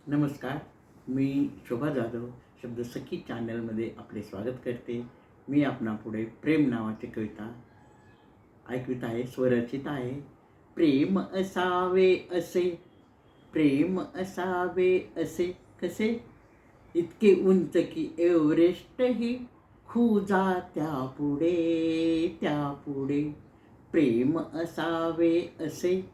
नमस्कार. मी शोभा जाधव शब्द सखी चॅनलमध्ये आपले स्वागत करते. मी आपणापुढे प्रेम नावाची कविता ऐकवित आहे, स्वरचित आहे. प्रेम असावे असे, प्रेम असावे असे कसे, इतके उंच की एव्हरेस्टही खुजा त्यापुढे त्यापुढे. प्रेम असावे असे,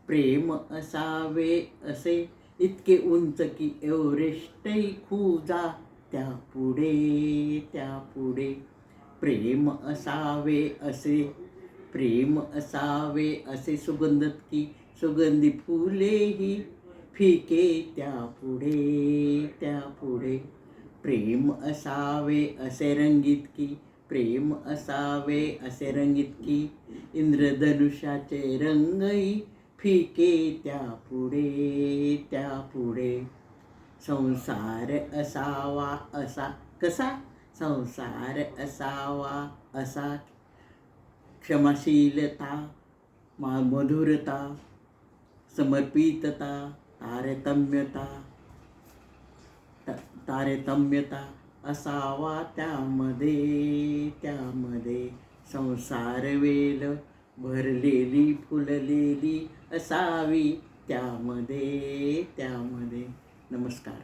प्रेम असावे असे, इतके उंच की एव्हरेस्टही खुजा त्यापुढे त्यापुढे. प्रेम असावे असे, प्रेम असावे असे, सुगंधत की सुगंधी फुलेही फिके त्यापुढे त्यापुढे. प्रेम असावे असे रंगीत की, प्रेम असावे असे रंगीत की, इंद्रधनुष्याचे रंगही फिके त्यापुढे त्यापुढे. संसार असावा असा कसा, संसार असावा असा, क्षमाशीलता, मधुरता, समर्पितता, तारतम्यता तारतम्यता असावा त्यामध्ये त्यामध्ये. संसार वेल भरलेली फुललेली असावी त्यामध्ये त्यामध्ये. नमस्कार.